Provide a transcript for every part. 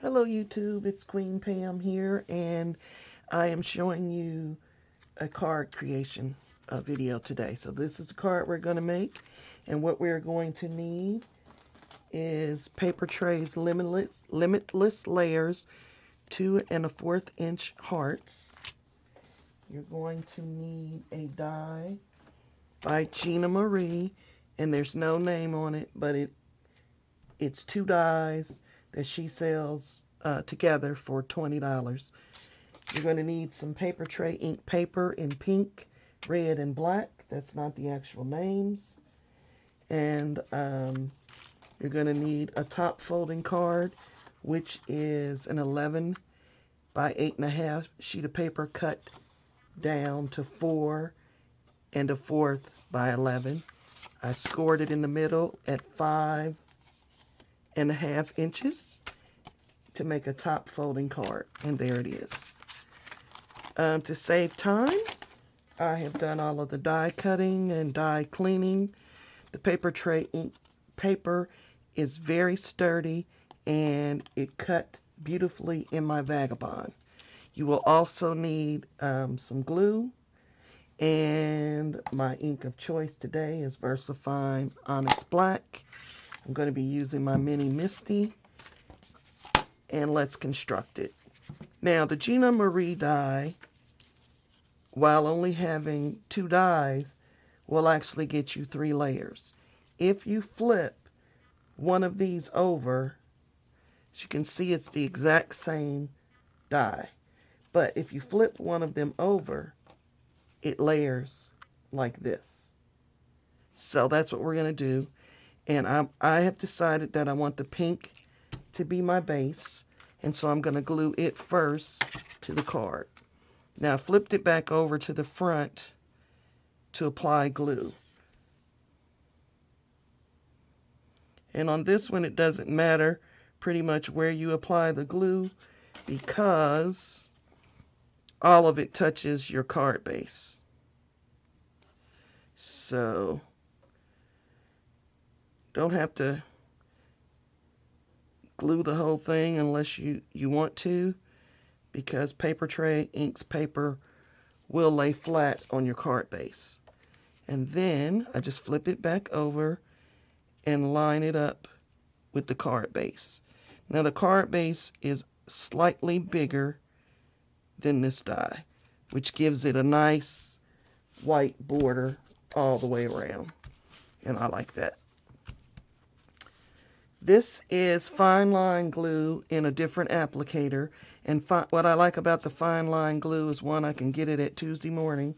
Hello YouTube, it's Queen Pam here, and I am showing you a card creation video today. So this is the card we're going to make, and what we're going to need is Paper Trey's Limitless Layers 2 1/4 inch hearts. You're going to need a die by Gina Marie, and there's no name on it, but it's 2 dies that she sells together for $20. You're going to need some Paper Trey ink paper in pink, red, and black. That's not the actual names. And you're going to need a top folding card, which is an 11 by 8 1/2 sheet of paper cut down to 4 1/4 by 11. I scored it in the middle at 5 1/2 inches to make a top folding card, and there it is. To save time, I have done all of the die cutting and die cleaning. The Paper Trey ink paper is very sturdy, and it cut beautifully in my Vagabond. You will also need some glue, and my ink of choice today is VersaFine Onyx Black. I'm going to be using my Mini Misty, and let's construct it. Now, the Gina Marie die, while only having 2 dies, will actually get you 3 layers. If you flip one of these over, as you can see, it's the exact same die. But if you flip one of them over, it layers like this. So that's what we're going to do. And I have decided that I want the pink to be my base. And so I'm going to glue it first to the card. Now I flipped it back over to the front to apply glue. And on this one, it doesn't matter pretty much where you apply the glue, because all of it touches your card base. So don't have to glue the whole thing unless you want to, because Paper Trey inks paper will lay flat on your card base. And then I just flip it back over and line it up with the card base. Now the card base is slightly bigger than this die, which gives it a nice white border all the way around, and I like that. This is fine line glue in a different applicator, and what I like about the fine line glue is, one, I can get it at Tuesday morning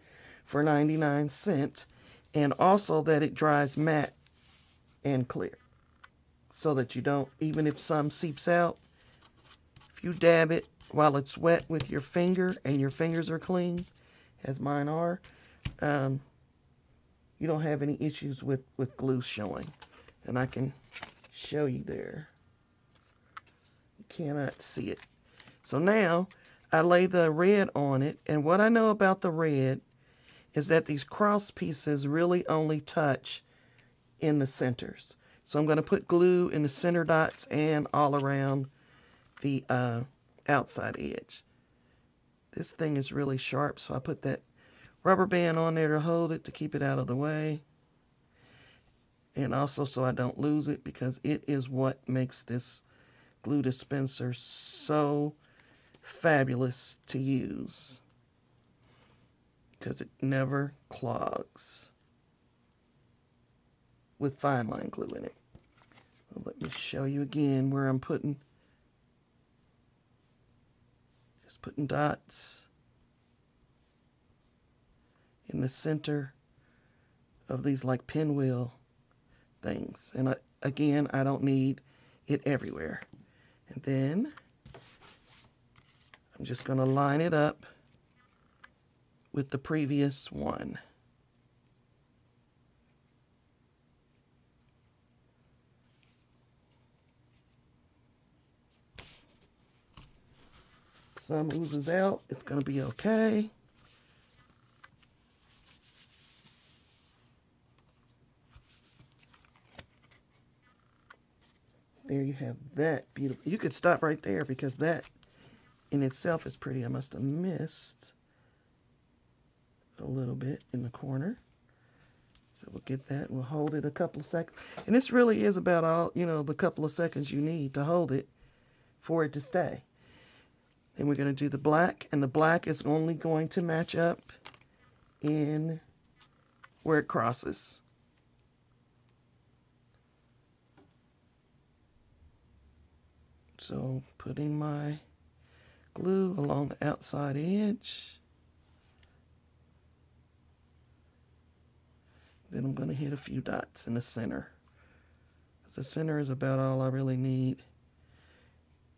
for 99 cents, and also that it dries matte and clear, so that you don't, even if some seeps out, if you dab it while it's wet with your finger and your fingers are clean, as mine are, you don't have any issues with glue showing. And I can show you there. You cannot see it. So now I lay the red on it, and what I know about the red is that these cross pieces really only touch in the centers. So I'm going to put glue in the center dots and all around the outside edge. This thing is really sharp, so I put that rubber band on there to hold it, to keep it out of the way. And also so I don't lose it, because it is what makes this glue dispenser so fabulous to use, because it never clogs with fine line glue in it. Well, let me show you again where I'm putting dots in the center of these like pinwheel things. And again, I don't need it everywhere. And then I'm just going to line it up with the previous one. Some oozes out, it's going to be okay. There you have that beautiful. You could stop right there because that in itself is pretty. I must have missed a little bit in the corner. So we'll get that and we'll hold it a couple of seconds. And this really is about all, the couple of seconds you need to hold it for it to stay. Then we're going to do the black, and the black is only going to match up in where it crosses. So putting my glue along the outside edge. Then I'm going to hit a few dots in the center. The center is about all I really need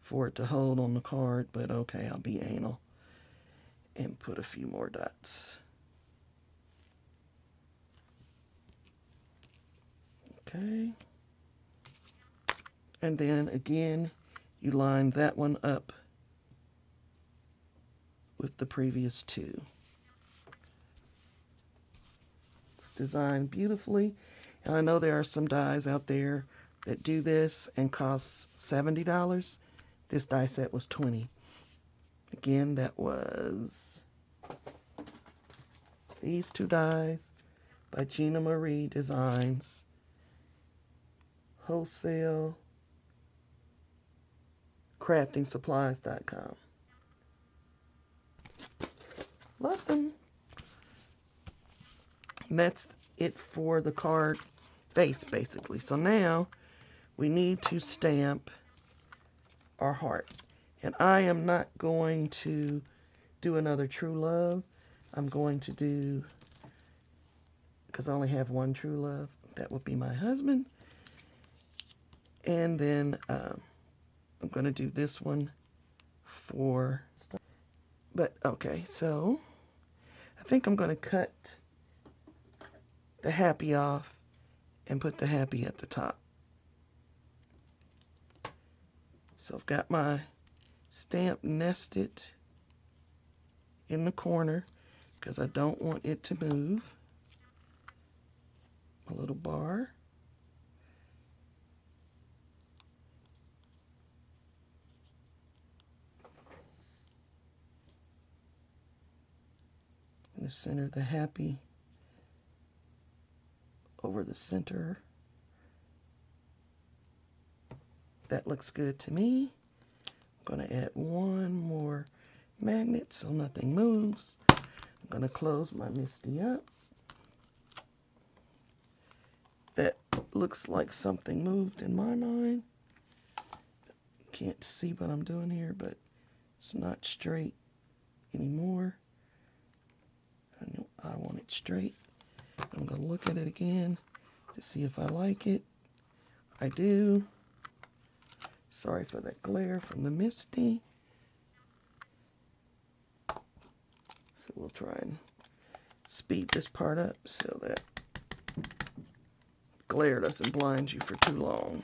for it to hold on the card, but okay, I'll be anal and put a few more dots. Okay. And then again, you line that one up with the previous two. It's designed beautifully, and I know there are some dies out there that do this and cost $70. This die set was $20. Again, that was these two dies by Gina Marie Designs. Wholesale craftingsupplies.com. Love them. And that's it for the card base, basically. So now we need to stamp our heart. And I am not going to do another True Love. I'm going to do, because I only have one True Love, that would be my husband. And then I'm going to do this one for, but okay, so I think I'm going to cut the happy off and put the happy at the top. So I've got my stamp nested in the corner because I don't want it to move. A little bar. In the center, the happy over the center. That looks good to me. I'm going to add one more magnet so nothing moves. I'm going to close my Misty up. That looks like something moved in my mind. You can't see what I'm doing here, but it's not straight anymore. I want it straight. I'm going to look at it again to see if I like it. I do. Sorry for that glare from the Misty. So we'll try and speed this part up so that glare doesn't blind you for too long.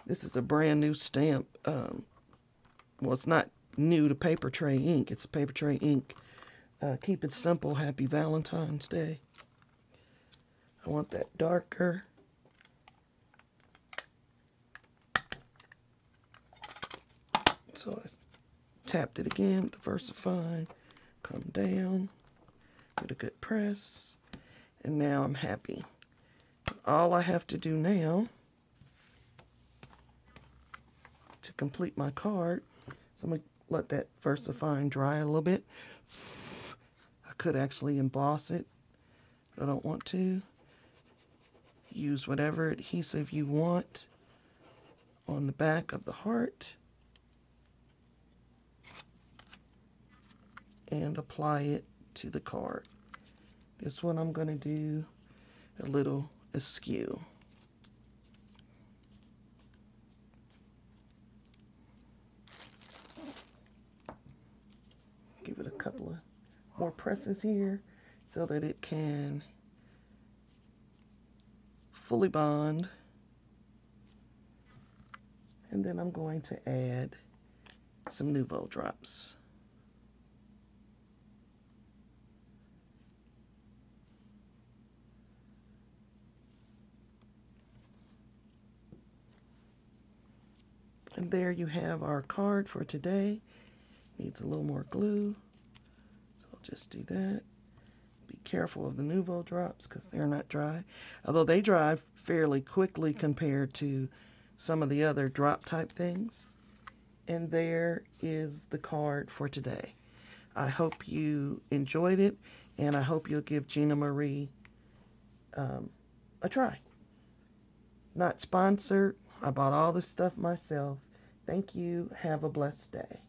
This is a brand new stamp. Well, it's not new to Paper Trey ink. It's a Paper Trey ink. Keep it simple. Happy Valentine's Day. I want that darker. So I tapped it again, diversify, come down, get a good press, and now I'm happy. All I have to do now to complete my card, so I'm going to let that VersaFine dry a little bit. I could actually emboss it, but I don't want to. Use whatever adhesive you want on the back of the heart and apply it to the card. This one I'm going to do a little askew. Give it a couple of more presses here so that it can fully bond. And then I'm going to add some Nouveau drops. And there you have our card for today. Needs a little more glue. So I'll just do that. Be careful of the Nuvo drops because they're not dry. Although they dry fairly quickly compared to some of the other drop type things. And there is the card for today. I hope you enjoyed it, and I hope you'll give Gina Marie a try. Not sponsored. I bought all this stuff myself. Thank you. Have a blessed day.